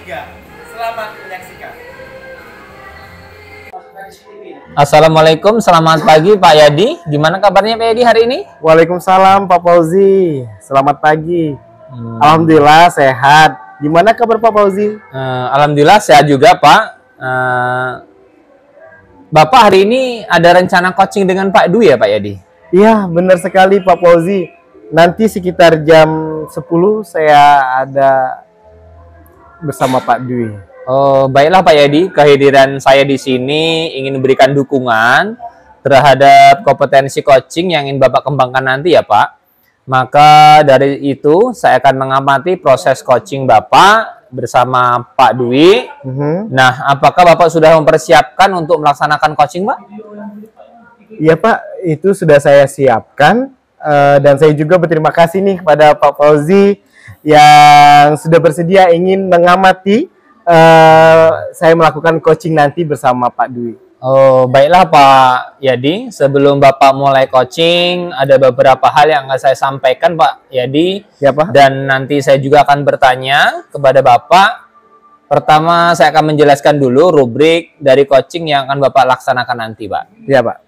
3. Selamat menyaksikan. Assalamualaikum, selamat pagi Pak Yadi. Gimana kabarnya Pak Yadi hari ini? Waalaikumsalam Pak Fauzi. Selamat pagi. Alhamdulillah sehat. Gimana kabar Pak Fauzi? Alhamdulillah sehat juga Pak. Bapak hari ini ada rencana coaching dengan Pak Dwi ya Pak Yadi? Iya benar sekali Pak Fauzi. Nanti sekitar jam 10 saya ada bersama Pak Dwi. Oh, baiklah Pak Yadi, kehadiran saya di sini ingin memberikan dukungan terhadap kompetensi coaching yang ingin Bapak kembangkan nanti ya Pak. Maka dari itu saya akan mengamati proses coaching Bapak bersama Pak Dwi. Nah, apakah Bapak sudah mempersiapkan untuk melaksanakan coaching Pak? Iya Pak, itu sudah saya siapkan. Dan saya juga berterima kasih nih kepada Pak Fauzi yang sudah bersedia ingin mengamati saya melakukan coaching nanti bersama Pak Dwi. Oh, baiklah Pak Yadi. Sebelum Bapak mulai coaching, ada beberapa hal yang akan saya sampaikan Pak Yadi. Ya Pak. Dan nanti saya juga akan bertanya kepada Bapak. Pertama, saya akan menjelaskan dulu rubrik dari coaching yang akan Bapak laksanakan nanti Pak. Ya Pak.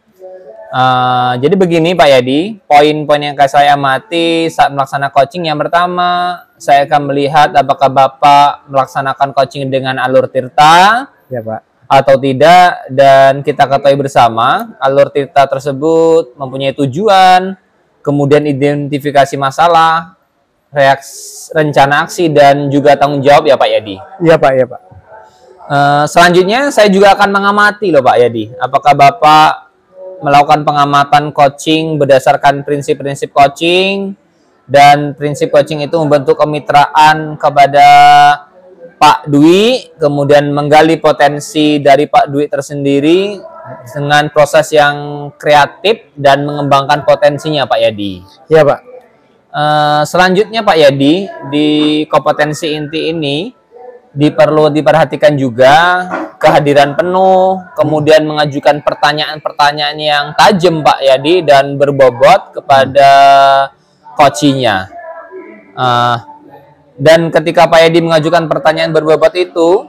Jadi begini Pak Yadi, poin-poin yang akan saya amati saat melaksanakan coaching. Yang pertama, saya akan melihat apakah Bapak melaksanakan coaching dengan alur tirta Ya Pak. atau tidak. Dan kita ketahui bersama, alur tirta tersebut mempunyai tujuan, kemudian identifikasi masalah, rencana aksi, dan juga tanggung jawab ya Pak Yadi. Iya Pak, ya Pak. Selanjutnya, saya juga akan mengamati loh Pak Yadi, apakah Bapak melakukan pengamatan coaching berdasarkan prinsip-prinsip coaching, dan prinsip coaching itu membentuk kemitraan kepada Pak Dwi, kemudian menggali potensi dari Pak Dwi tersendiri dengan proses yang kreatif dan mengembangkan potensinya Pak Yadi. Iya Pak. Selanjutnya Pak Yadi, di kompetensi inti ini perlu diperhatikan juga kehadiran penuh, kemudian mengajukan pertanyaan-pertanyaan yang tajam Pak Yadi dan berbobot kepada coachingnya. Dan ketika Pak Yadi mengajukan pertanyaan berbobot itu,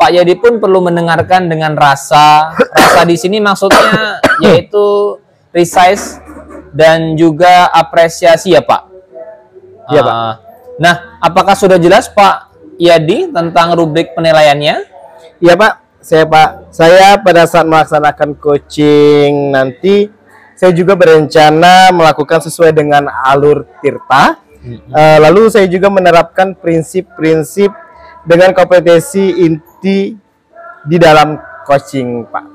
Pak Yadi pun perlu mendengarkan dengan rasa. Rasa di sini maksudnya yaitu precise dan juga apresiasi ya Pak. Iya Pak. Nah, apakah sudah jelas Pak Yadi tentang rubrik penilaiannya? Iya Pak, saya pada saat melaksanakan coaching nanti, saya juga berencana melakukan sesuai dengan alur tirta. Lalu saya juga menerapkan prinsip-prinsip dengan kompetensi inti di dalam coaching Pak.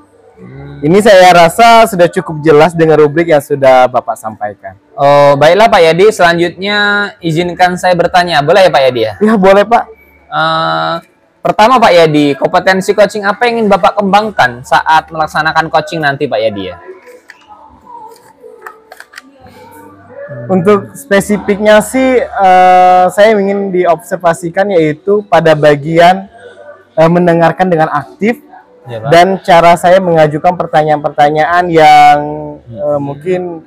Ini saya rasa sudah cukup jelas dengan rubrik yang sudah Bapak sampaikan. Oh, baiklah Pak Yadi, selanjutnya izinkan saya bertanya, boleh ya Pak Yadi ya? Ya boleh Pak. Pertama Pak Yadi, kompetensi coaching apa yang ingin Bapak kembangkan saat melaksanakan coaching nanti Pak Yadi ya? Untuk spesifiknya sih saya ingin diobservasikan yaitu pada bagian mendengarkan dengan aktif Ya, Pak. dan cara saya mengajukan pertanyaan-pertanyaan yang mungkin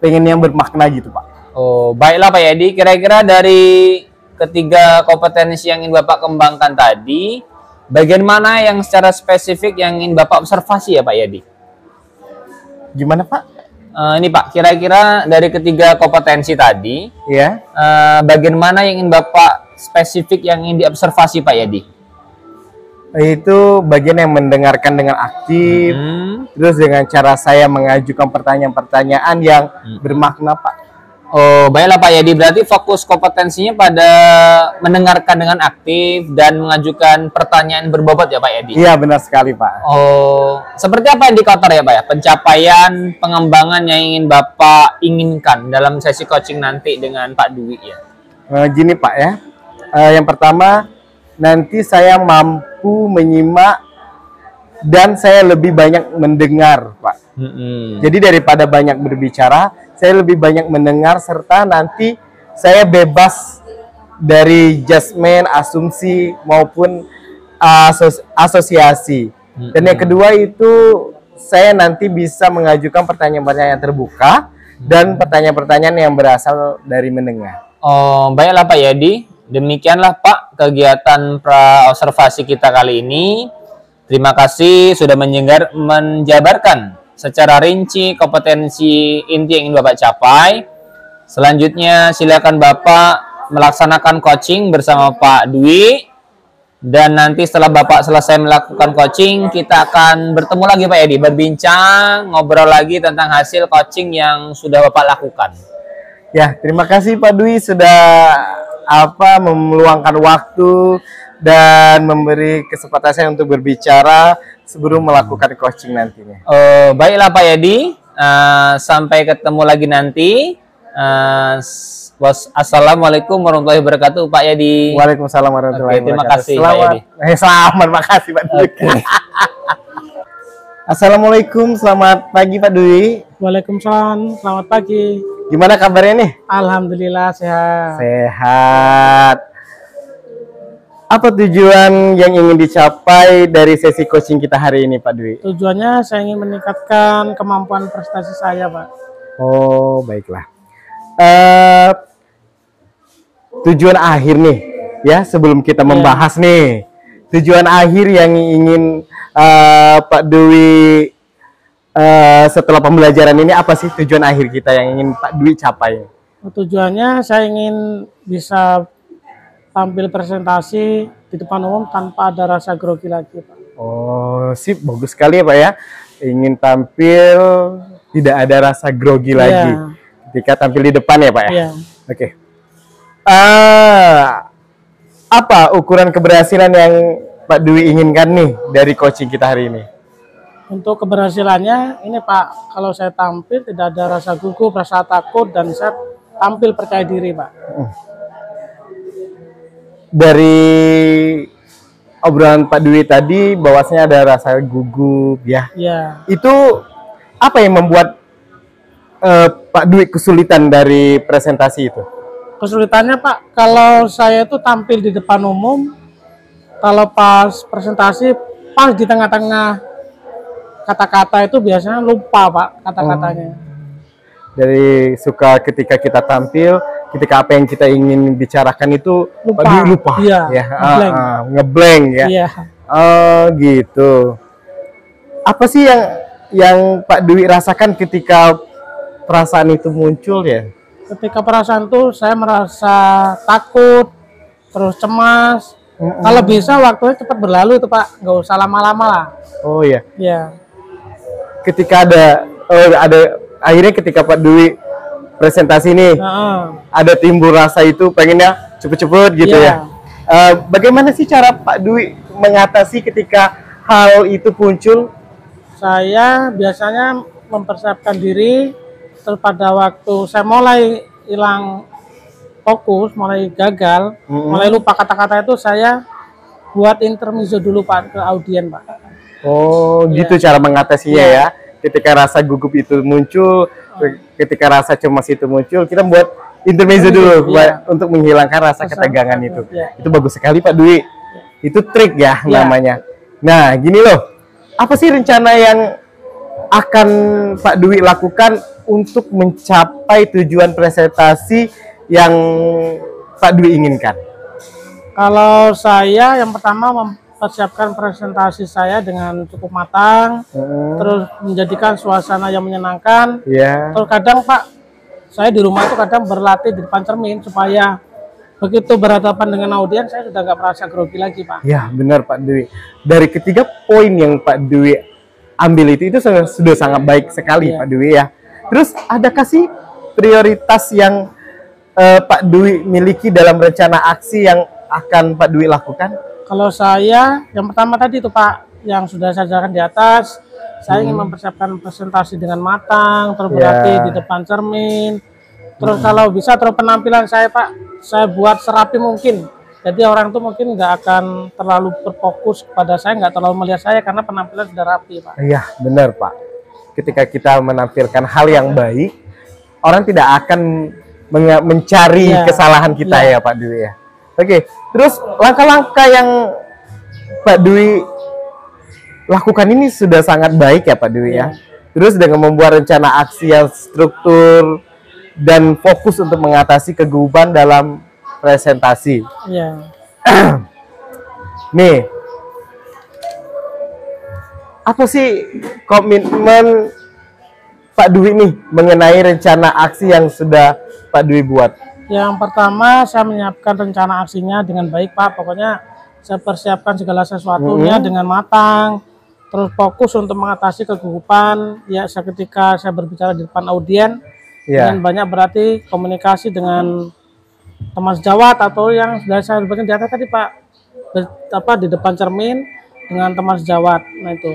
pengen yang bermakna gitu Pak. Oh, baiklah Pak Yadi, kira-kira dari ketiga kompetensi yang ingin Bapak kembangkan tadi, bagian mana yang secara spesifik yang ingin Bapak observasi ya Pak Yadi? Gimana Pak? Ini Pak, kira-kira dari ketiga kompetensi tadi, Ya. bagian mana yang ingin Bapak spesifik yang ingin diobservasi Pak Yadi? Itu bagian yang mendengarkan dengan aktif, terus dengan cara saya mengajukan pertanyaan-pertanyaan yang bermakna Pak. Oh, baiklah Pak Yadi, berarti fokus kompetensinya pada mendengarkan dengan aktif dan mengajukan pertanyaan berbobot ya Pak Yadi? Iya benar sekali Pak. Oh, seperti apa indikator ya Pak ya? Pencapaian, pengembangan yang ingin Bapak inginkan dalam sesi coaching nanti dengan Pak Dwi ya? Gini Pak ya, yang pertama nanti saya mampu menyimak dan saya lebih banyak mendengar Pak. Jadi daripada banyak berbicara, saya lebih banyak mendengar serta nanti saya bebas dari judgement, asumsi maupun asosiasi. Dan yang kedua itu saya nanti bisa mengajukan pertanyaan-pertanyaan yang terbuka dan pertanyaan-pertanyaan yang berasal dari mendengar. Oh, baiklah Pak Yadi. Demikianlah Pak kegiatan pra observasi kita kali ini. Terima kasih sudah menjabarkan secara rinci kompetensi inti yang ingin Bapak capai. Selanjutnya silakan Bapak melaksanakan coaching bersama Pak Dwi. Dan nanti setelah Bapak selesai melakukan coaching, kita akan bertemu lagi Pak Yadi, berbincang, ngobrol lagi tentang hasil coaching yang sudah Bapak lakukan. Ya, terima kasih Pak Dwi sudah meluangkan waktu dan memberi kesempatan saya untuk berbicara sebelum melakukan coaching nantinya. Baiklah Pak Yadi, sampai ketemu lagi nanti. Assalamualaikum warahmatullahi wabarakatuh Pak Yadi. Waalaikumsalam warahmatullahi wabarakatuh. Terima kasih Pak Yadi. Selamat, makasih Pak Dwi. Assalamualaikum, selamat pagi Pak Dwi. Waalaikumsalam, selamat pagi. Gimana kabarnya nih? Alhamdulillah sehat. Sehat. Apa tujuan yang ingin dicapai dari sesi coaching kita hari ini Pak Dwi? Tujuannya saya ingin meningkatkan kemampuan prestasi saya, Pak. Oh, baiklah. Tujuan akhir nih, ya sebelum kita membahas nih, tujuan akhir yang ingin Pak Dwi setelah pembelajaran ini apa sih tujuan akhir kita yang ingin Pak Dwi capai? Tujuannya saya ingin bisa tampil presentasi di depan umum tanpa ada rasa grogi lagi, Pak. Oh, sip, bagus sekali ya Pak ya. Ingin tampil tidak ada rasa grogi lagi ketika tampil di depan ya Pak ya. Oke. Apa ukuran keberhasilan yang Pak Dwi inginkan nih dari coaching kita hari ini? Untuk keberhasilannya ini Pak, kalau saya tampil tidak ada rasa gugup, rasa takut, dan saya tampil percaya diri Pak. Dari obrolan Pak Dwi tadi bahwasanya ada rasa gugup ya. Iya. Itu apa yang membuat Pak Dwi kesulitan dari presentasi itu? Kesulitannya Pak, kalau saya itu tampil di depan umum, kalau pas presentasi, pas di tengah-tengah kata-kata itu biasanya lupa Pak kata-katanya. Dari suka ketika kita tampil, ketika apa yang kita ingin bicarakan itu Lupa. Pak Dwi lupa. Iya, Ya, ngeblank. ngeblank ya. Iya. Oh gitu. Apa sih yang Pak Dwi rasakan ketika perasaan itu muncul ya? Ketika perasaan itu saya merasa takut, terus cemas. Kalau bisa waktunya cepat berlalu itu Pak, nggak usah lama-lama lah. Oh iya. Iya. Ketika ada akhirnya ketika Pak Dwi presentasi nih, ada timbul rasa itu pengennya cepet-cepet gitu Iya. ya. Bagaimana sih cara Pak Dwi mengatasi ketika hal itu muncul? Saya biasanya mempersiapkan diri, terus pada waktu saya mulai hilang fokus, mulai gagal, mulai lupa kata-kata itu, saya buat intermezzo dulu Pak ke audien Pak. Oh gitu cara mengatasinya ya. Ketika rasa gugup itu muncul, ketika rasa cemas itu muncul, kita buat intermezzo dulu untuk menghilangkan rasa ketegangan itu. Itu bagus sekali Pak Dwi. Itu trik ya namanya. Nah gini loh, apa sih rencana yang akan Pak Dwi lakukan untuk mencapai tujuan presentasi yang Pak Dwi inginkan? Kalau saya yang pertama mempersiapkan presentasi saya dengan cukup matang, terus menjadikan suasana yang menyenangkan. Terus kadang Pak, saya di rumah itu kadang berlatih di depan cermin supaya begitu berhadapan dengan audiens saya sudah nggak merasa grogi lagi Pak. Ya benar Pak Dwi. Dari ketiga poin yang Pak Dwi ambil itu sudah sangat baik sekali Pak Dwi ya. Terus adakah sih prioritas yang Pak Dwi miliki dalam rencana aksi yang akan Pak Dwi lakukan? Kalau saya yang pertama tadi itu Pak, yang sudah saya jelaskan di atas, saya ingin mempersiapkan presentasi dengan matang, terus berlatih di depan cermin. Terus kalau bisa terus penampilan saya Pak, saya buat serapi mungkin. Jadi orang tuh mungkin nggak akan terlalu berfokus kepada saya, nggak terlalu melihat saya karena penampilan sudah rapi Pak. Iya benar Pak. Ketika kita menampilkan hal yang baik, orang tidak akan mencari kesalahan kita ya Pak Dwi ya. Oke, terus langkah-langkah yang Pak Dwi lakukan ini sudah sangat baik ya Pak Dwi ya. Terus dengan membuat rencana aksi yang struktur dan fokus untuk mengatasi kegugupan dalam presentasi. Iya. Nih, apa sih komitmen Pak Dwi nih mengenai rencana aksi yang sudah Pak Dwi buat? Yang pertama, saya menyiapkan rencana aksinya dengan baik, Pak. Pokoknya saya persiapkan segala sesuatunya dengan matang, terus fokus untuk mengatasi kegugupan. Ya, ketika saya berbicara di depan audien, dengan banyak berarti komunikasi dengan teman sejawat atau yang sudah saya sebutkan di atas tadi, Pak. Di depan cermin dengan teman sejawat. Nah, itu.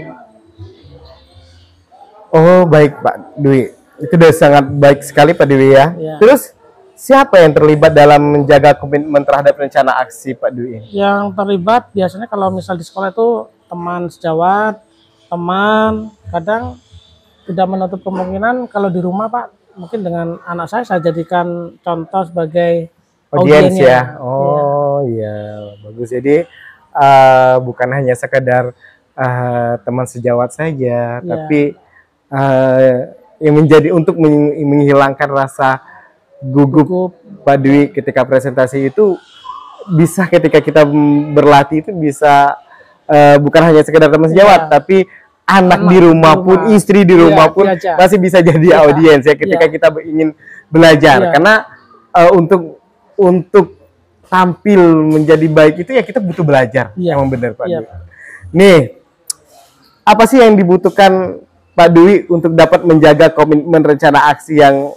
Oh, baik Pak Dwi. Itu sudah sangat baik sekali Pak Dwi ya. Ya. Terus siapa yang terlibat dalam menjaga komitmen terhadap rencana aksi Pak Dwi? Yang terlibat biasanya kalau misal di sekolah itu teman sejawat, teman, kadang tidak menutup kemungkinan kalau di rumah, Pak, mungkin dengan anak saya jadikan contoh sebagai Audiens audiennya. ya. Oh iya, bagus. Jadi bukan hanya sekedar teman sejawat saja, tapi yang menjadi untuk menghilangkan rasa gugup Pak Dwi ketika presentasi itu, bisa ketika kita berlatih itu bisa bukan hanya sekedar teman sejawat, tapi anak di rumah pun, istri di rumah pun masih bisa jadi audiens ya ketika kita ingin belajar. Karena untuk tampil menjadi baik itu ya kita butuh belajar. Emang benar Pak Dwi. Nih, apa sih yang dibutuhkan Pak Dwi untuk dapat menjaga komitmen rencana aksi yang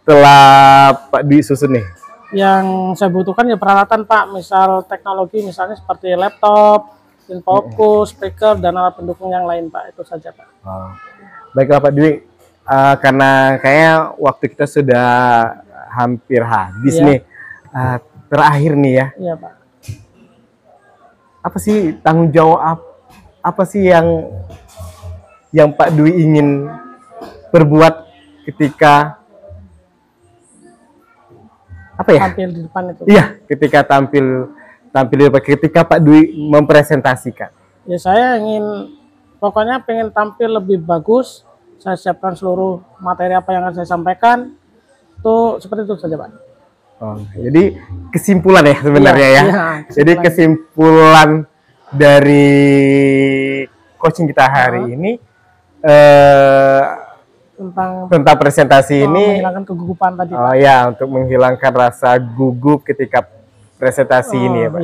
telah Pak Dwi susun nih? Yang saya butuhkan ya peralatan, Pak, misal teknologi misalnya seperti laptop, infocus, speaker, dan alat pendukung yang lain, Pak. Itu saja, Pak. Baiklah Pak Dwi, karena kayaknya waktu kita sudah hampir habis nih. Terakhir nih ya. Iya, Pak. Apa sih tanggung jawab, apa sih yang Pak Dwi ingin perbuat ketika tampil di depan itu? Iya, ketika tampil di depan, ketika Pak Dwi mempresentasikan. Ya, saya ingin pokoknya pengen tampil lebih bagus. Saya siapkan seluruh materi apa yang akan saya sampaikan. Itu seperti itu saja, Pak. Jadi kesimpulan ya sebenarnya Jadi kesimpulan dari coaching kita hari ini tentang presentasi ini, menghilangkan kegugupan tadi, Pak. Untuk menghilangkan rasa gugup ketika presentasi ini ya, Pak.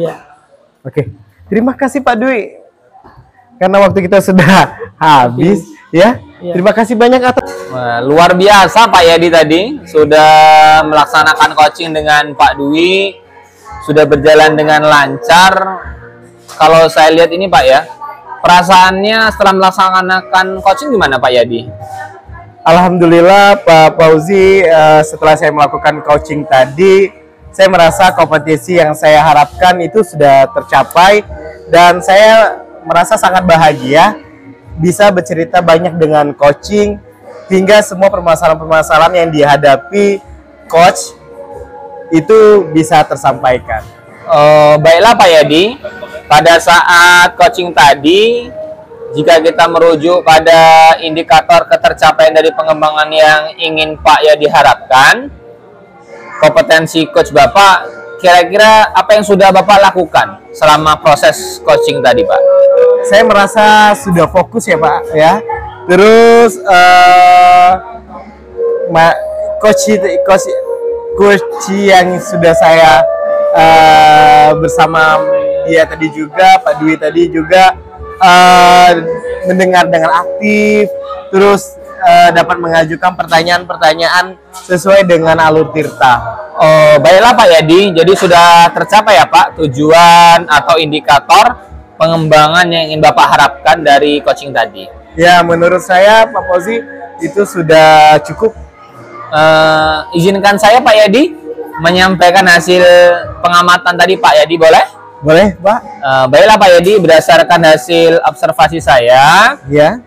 Oke, terima kasih Pak Dwi, karena waktu kita sudah habis ya. Terima kasih banyak atas luar biasa Pak Yadi tadi sudah melaksanakan coaching dengan Pak Dwi, sudah berjalan dengan lancar. Kalau saya lihat ini Pak ya, perasaannya setelah melaksanakan coaching gimana Pak Yadi? Alhamdulillah Pak Fauzi, setelah saya melakukan coaching tadi, saya merasa kompetisi yang saya harapkan itu sudah tercapai, dan saya merasa sangat bahagia bisa bercerita banyak dengan coaching, hingga semua permasalahan-permasalahan yang dihadapi coach itu bisa tersampaikan. Baiklah Pak Yadi, pada saat coaching tadi, jika kita merujuk pada indikator ketercapaian dari pengembangan yang ingin Pak Yadi harapkan, kompetensi coach Bapak, kira-kira apa yang sudah Bapak lakukan selama proses coaching tadi, Pak? Saya merasa sudah fokus ya, Pak, ya. Terus coach yang sudah saya bersama dia tadi juga, Pak Dwi tadi juga mendengar dengan aktif, terus dapat mengajukan pertanyaan-pertanyaan sesuai dengan alur tirta. Baiklah Pak Yadi, jadi sudah tercapai ya Pak tujuan atau indikator pengembangan yang ingin Bapak harapkan dari coaching tadi? Ya, menurut saya Pak Fauzi itu sudah cukup. Izinkan saya Pak Yadi menyampaikan hasil pengamatan tadi Pak Yadi, boleh? Boleh Pak. Baiklah Pak Yadi, berdasarkan hasil observasi saya, ya,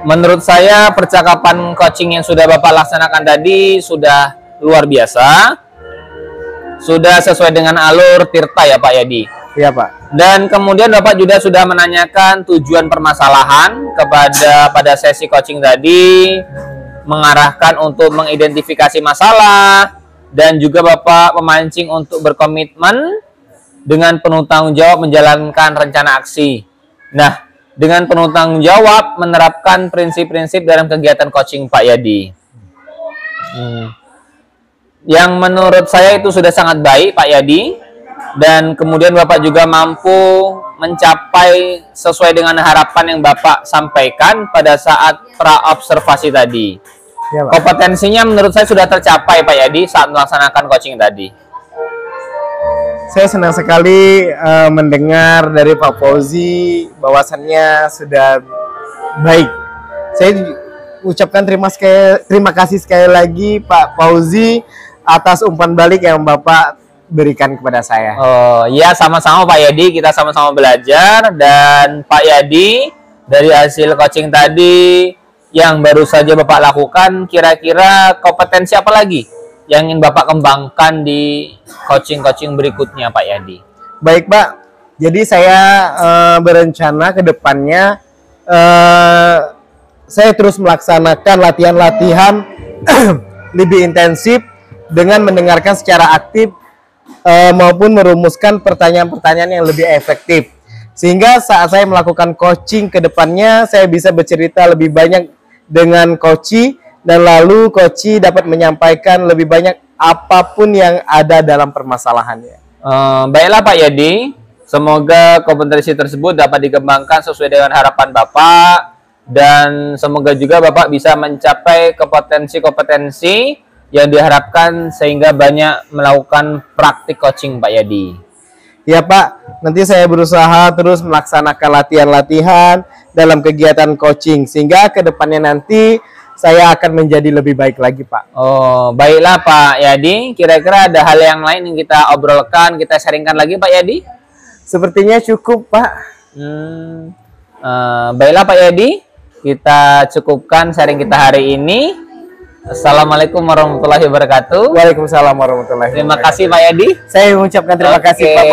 menurut saya percakapan coaching yang sudah Bapak laksanakan tadi sudah luar biasa, sudah sesuai dengan alur tirta ya Pak Yadi. Iya Pak. Dan kemudian Bapak juga sudah menanyakan tujuan permasalahan pada sesi coaching tadi, mengarahkan untuk mengidentifikasi masalah, dan juga Bapak memancing untuk berkomitmen dengan penuh tanggung jawab menjalankan rencana aksi. Nah, dengan penuh tanggung jawab menerapkan prinsip-prinsip dalam kegiatan coaching Pak Yadi. Yang menurut saya itu sudah sangat baik Pak Yadi, dan kemudian Bapak juga mampu mencapai sesuai dengan harapan yang Bapak sampaikan pada saat pra-observasi tadi. Ya, Pak. Kompetensinya menurut saya sudah tercapai Pak Yadi saat melaksanakan coaching tadi. Saya senang sekali mendengar dari Pak Fauzi bahwasannya sudah baik. Saya ucapkan terima kasih sekali lagi Pak Fauzi atas umpan balik yang Bapak berikan kepada saya. Oh ya, sama-sama Pak Yadi, kita sama-sama belajar. Dan Pak Yadi, dari hasil coaching tadi yang baru saja Bapak lakukan, kira-kira kompetensi apa lagi yang ingin Bapak kembangkan di coaching-coaching berikutnya Pak Yadi? Baik Pak, jadi saya berencana ke depannya saya terus melaksanakan latihan-latihan lebih intensif dengan mendengarkan secara aktif maupun merumuskan pertanyaan-pertanyaan yang lebih efektif. Sehingga saat saya melakukan coaching ke depannya, saya bisa bercerita lebih banyak dengan coach, dan lalu coach dapat menyampaikan lebih banyak apapun yang ada dalam permasalahannya. Baiklah Pak Yadi, semoga kompetensi tersebut dapat dikembangkan sesuai dengan harapan Bapak, dan semoga juga Bapak bisa mencapai kompetensi-kompetensi yang diharapkan sehingga banyak melakukan praktik coaching Pak Yadi. Ya Pak, nanti saya berusaha terus melaksanakan latihan-latihan dalam kegiatan coaching sehingga ke depannya nanti saya akan menjadi lebih baik lagi Pak. Oh, baiklah Pak Yadi, kira-kira ada hal yang lain yang kita obrolkan, kita sharingkan lagi Pak Yadi? Sepertinya cukup Pak. Baiklah Pak Yadi, kita cukupkan sharing kita hari ini. Assalamualaikum warahmatullahi wabarakatuh. Waalaikumsalam warahmatullahi wabarakatuh. Terima kasih Pak Yadi. Saya mengucapkan terima kasih Pak.